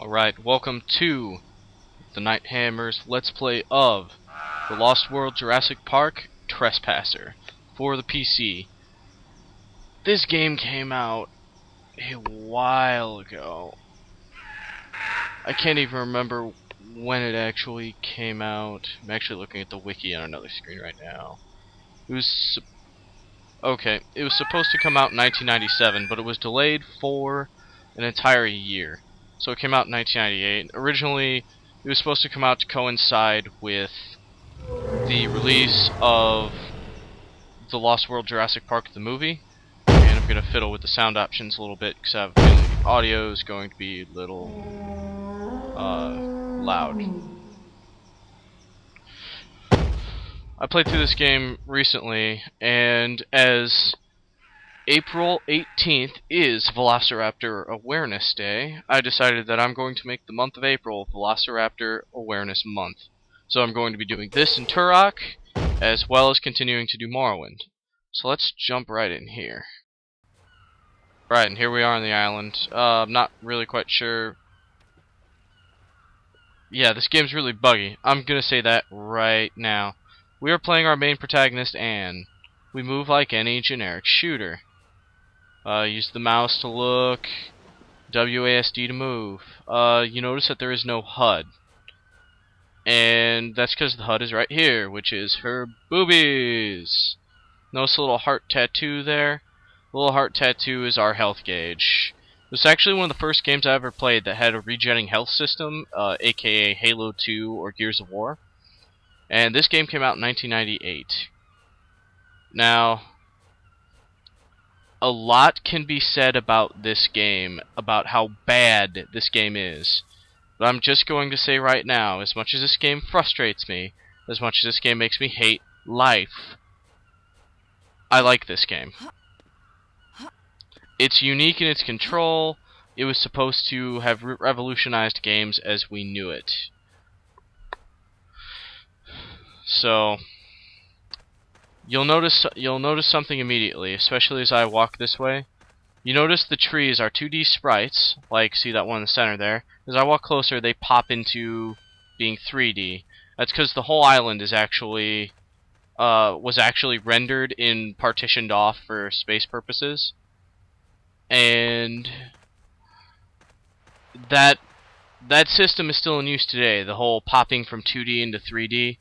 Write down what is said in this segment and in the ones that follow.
Alright, welcome to the Night Hammers Let's Play of The Lost World Jurassic Park Trespasser for the PC. This game came out a while ago. I can't even remember when it actually came out. I'm actually looking at the wiki on another screen right now. It was supposed to come out in 1997, but it was delayed for an entire year. So it came out in 1998. Originally, it was supposed to come out to coincide with the release of The Lost World Jurassic Park the movie. And I'm going to fiddle with the sound options a little bit because I have a feeling the audio is going to be a little loud. I played through this game recently, and as April 18th is Velociraptor Awareness Day, I decided that I'm going to make the month of April Velociraptor Awareness Month. So I'm going to be doing this in Turok, as well as continuing to do Morrowind. So let's jump right in here. Right, and here we are on the island. I'm not really quite sure. Yeah, this game's really buggy. I'm gonna say that right now. We are playing our main protagonist, Anne. We move like any generic shooter. Use the mouse to look, WASD to move. You notice that there is no HUD. And that's because the HUD is right here, which is her boobies. Notice a little heart tattoo there? The little heart tattoo is our health gauge. It was actually one of the first games I ever played that had a regenning health system, aka Halo 2 or Gears of War. And this game came out in 1998. Now, a lot can be said about this game, about how bad this game is. But I'm just going to say right now, as much as this game frustrates me, as much as this game makes me hate life, I like this game. It's unique in its control. It was supposed to have revolutionized games as we knew it. So You'll notice something immediately, especially as I walk this way. You notice the trees are 2D sprites, like see that one in the center there. As I walk closer, they pop into being 3D. That's because the whole island is actually was actually rendered in partitioned off for space purposes, and that system is still in use today. The whole popping from 2D into 3D.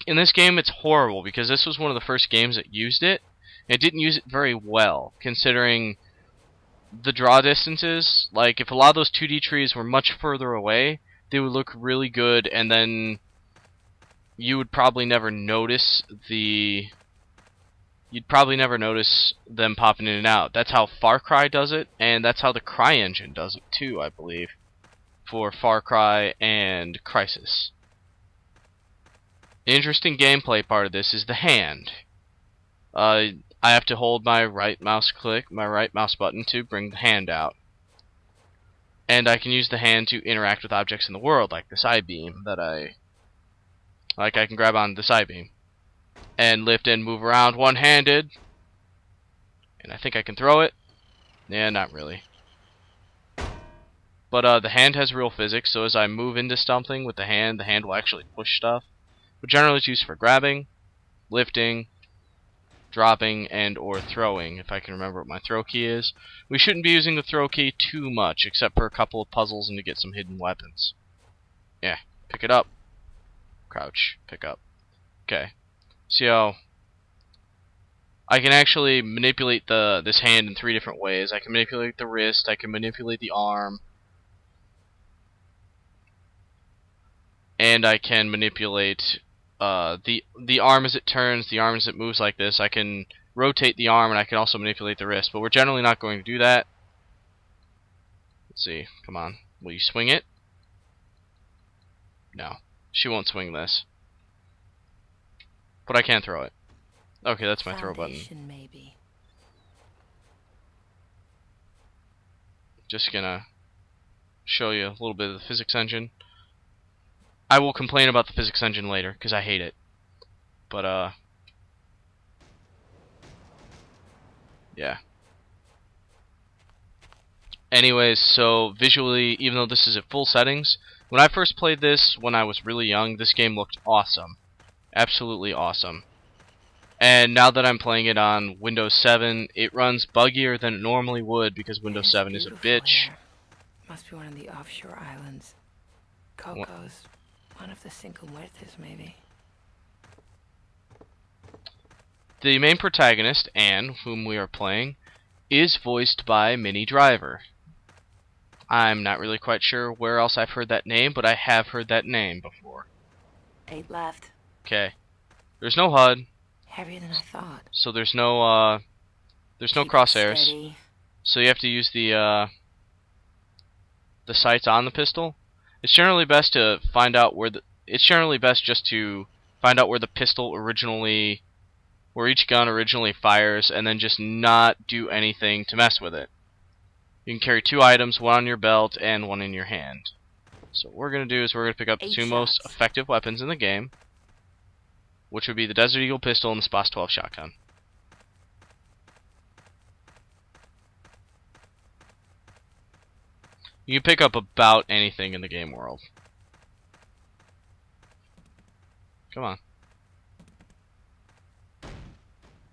In this game, it's horrible because this was one of the first games that used it. It didn't use it very well, considering the draw distances. Like, if a lot of those 2D trees were much further away, they would look really good, and then you would probably never notice them popping in and out. That's how Far Cry does it, and that's how the CryEngine does it too, I believe, for Far Cry and Crysis. The interesting gameplay part of this is the hand. I have to hold my right mouse button to bring the hand out. And I can use the hand to interact with objects in the world, like this I-beam that I can grab on this I-beam and lift and move around one-handed. And I think I can throw it. Yeah, not really. But the hand has real physics, so as I move into something with the hand will actually push stuff. But generally it's used for grabbing, lifting, dropping, and or throwing, if I can remember what my throw key is. We shouldn't be using the throw key too much, except for a couple of puzzles and to get some hidden weapons. Yeah, pick it up. Crouch, pick up. Okay. See how I can actually manipulate this hand in 3 different ways. I can manipulate the wrist, I can manipulate the arm, and I can manipulate the arm as it turns, the arm as it moves like this. I can rotate the arm, and I can also manipulate the wrist, but we're generally not going to do that. Let's see. Come on. Will you swing it? No. She won't swing this. But I can throw it. Okay, that's my throw button. Maybe. Just gonna show you a little bit of the physics engine. I will complain about the physics engine later, because I hate it. But, yeah. Anyways, so visually, even though this is at full settings, when I first played this when I was really young, this game looked awesome. Absolutely awesome. And now that I'm playing it on Windows 7, it runs buggier than it normally would because Windows 7 is a bitch. Here. Must be one of the offshore islands. Coco's one of the Cinco Muertes, maybe. The main protagonist, Anne, whom we are playing, is voiced by Minnie Driver. I'm not really quite sure where else I've heard that name, but I have heard that name before. 8 left. Okay. There's no HUD. Heavier than I thought. So there's no crosshairs. Steady. So you have to use the sights on the pistol. It's generally best to find out where just to find out where the pistol originally, where each gun originally fires, and then just not do anything to mess with it. You can carry 2 items, one on your belt and one in your hand. So what we're going to do is we're going to pick up the 2 most effective weapons in the game, which would be the Desert Eagle pistol and the SPAS 12 shotgun. You can pick up about anything in the game world. Come on.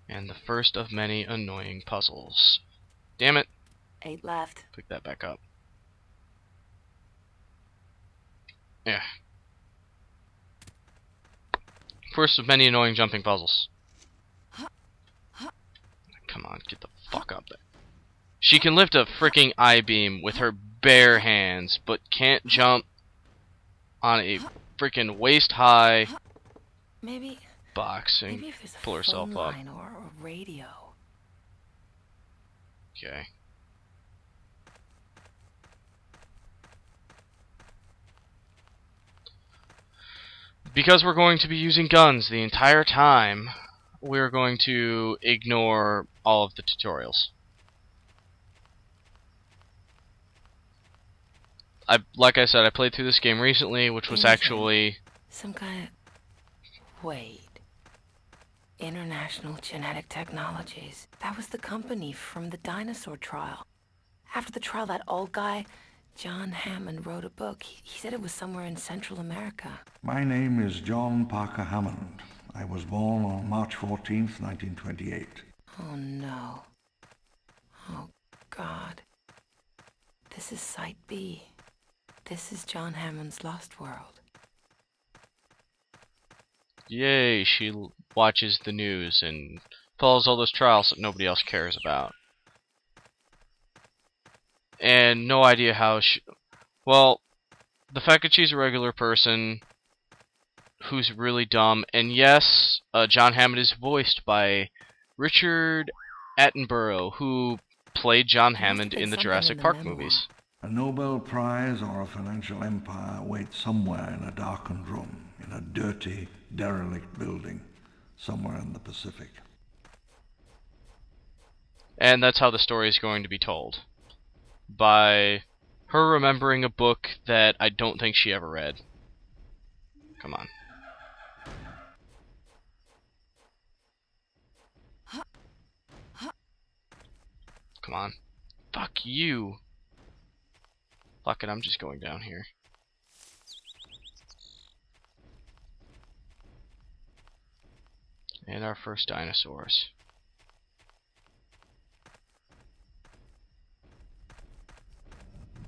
And the first of many annoying puzzles. Damn it. 8 left. Pick that back up. Yeah. First of many annoying jumping puzzles. Come on, get the fuck up there. She can lift a freaking I-beam with her bare hands, but can't jump on a freaking waist-high box and if there's a pull herself phone up. line or a radio. Okay. Because we're going to be using guns the entire time, we're going to ignore all of the tutorials. Like I said, I played through this game recently, which was actually some kind of... Wait. International Genetic Technologies. That was the company from the dinosaur trial. After the trial, that old guy, John Hammond, wrote a book. He said it was somewhere in Central America. My name is John Parker Hammond. I was born on March 14th, 1928. Oh, no. Oh, God. This is Site B. This is John Hammond's Lost World. yay, she watches the news and follows all those trials that nobody else cares about. And no idea how she... Well, the fact that she's a regular person who's really dumb, and yes, John Hammond is voiced by Richard Attenborough, who played John Hammond in the Jurassic Park movies. A Nobel Prize or a financial empire waits somewhere in a darkened room, in a dirty, derelict building, somewhere in the Pacific. And that's how the story is going to be told. By her remembering a book that I don't think she ever read. Come on. Come on. Fuck you. Fuck it, I'm just going down here. And our first dinosaurs.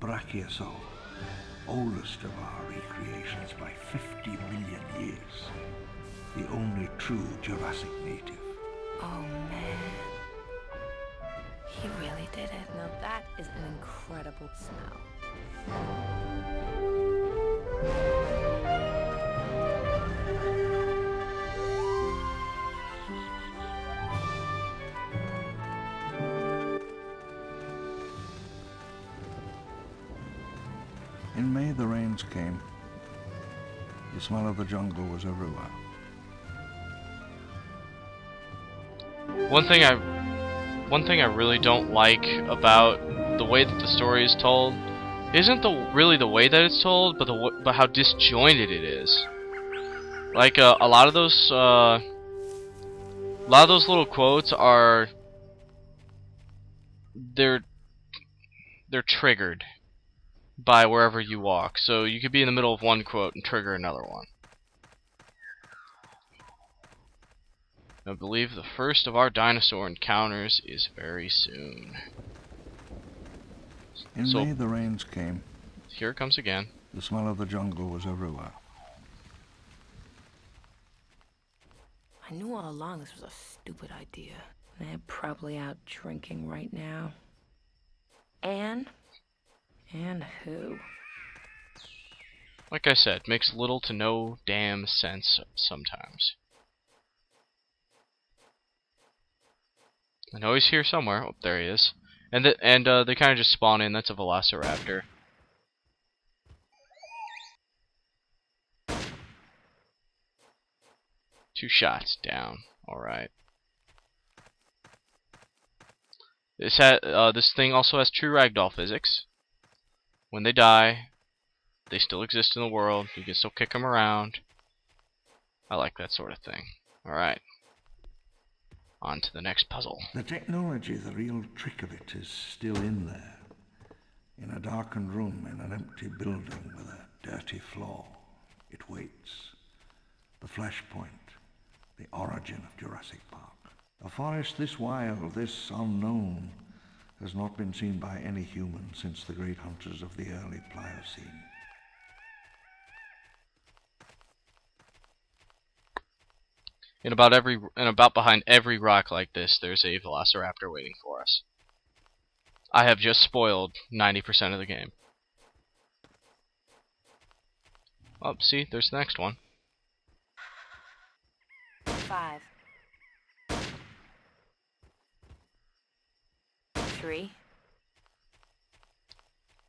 Brachiosaur, oldest of our recreations by 50 million years. The only true Jurassic native. Oh man. He really did it. Now that is an incredible smell. In May, the rains came. The smell of the jungle was everywhere. One thing I really don't like about the way that the story is told isn't really the way that it's told, but how disjointed it is. Like a lot of those little quotes are they're triggered by wherever you walk. So you could be in the middle of one quote and trigger another one. I believe the first of our dinosaur encounters is very soon. In May, the rains came. Here it comes again. The smell of the jungle was everywhere. I knew all along this was a stupid idea. They're probably out drinking right now. Anne? Anne who? Like I said, makes little to no damn sense sometimes. I know he's here somewhere. Oh, there he is. And they kind of just spawn in. That's a Velociraptor. Two shots down. All right. This thing also has true ragdoll physics. When they die, they still exist in the world. You can still kick them around. I like that sort of thing. All right. On to the next puzzle. The technology, the real trick of it, is still in there. In a darkened room in an empty building with a dirty floor. It waits. The flashpoint. The origin of Jurassic Park. A forest this wild, this unknown, has not been seen by any human since the great hunters of the early Pliocene. And about behind every rock like this, there's a Velociraptor waiting for us. I have just spoiled 90% of the game. Oh, see, there's the next one. 5. 3.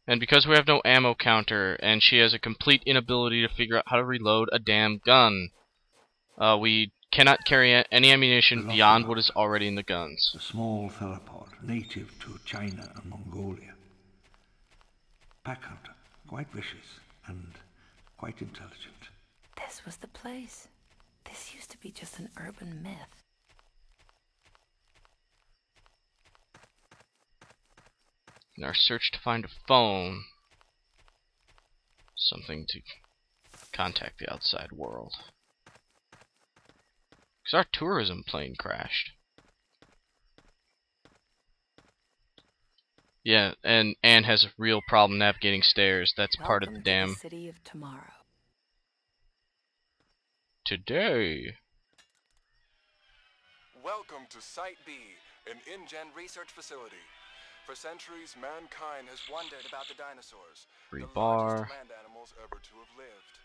And because we have no ammo counter, and she has a complete inability to figure out how to reload a damn gun, we cannot carry any ammunition beyond what is already in the guns. A small theropod, native to China and Mongolia. Pack hunter, quite vicious and quite intelligent. This was the place. This used to be just an urban myth. In our search to find a phone, something to contact the outside world. Because our tourism plane crashed. Yeah, and Anne has a real problem navigating stairs. That's part of the damn... Welcome to the city of tomorrow. Today. Welcome to Site B, an InGen research facility. For centuries, mankind has wondered about the dinosaurs, Free the bar. largest land animals ever to have lived.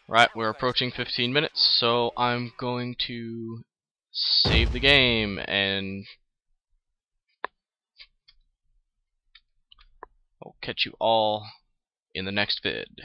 Right, we're approaching 15 minutes, so I'm going to save the game and I'll catch you all in the next vid.